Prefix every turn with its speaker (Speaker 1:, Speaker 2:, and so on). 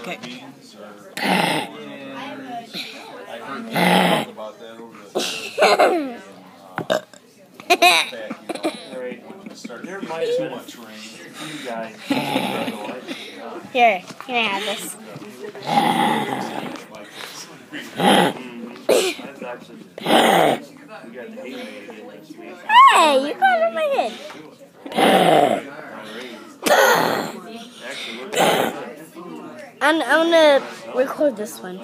Speaker 1: Okay.
Speaker 2: There might have been a few guys.
Speaker 3: Here, can I have this?
Speaker 2: That's actually. We got the haymaker again this week.
Speaker 3: Hey, you got it on my head.
Speaker 2: Actually,
Speaker 3: I'm gonna record this one.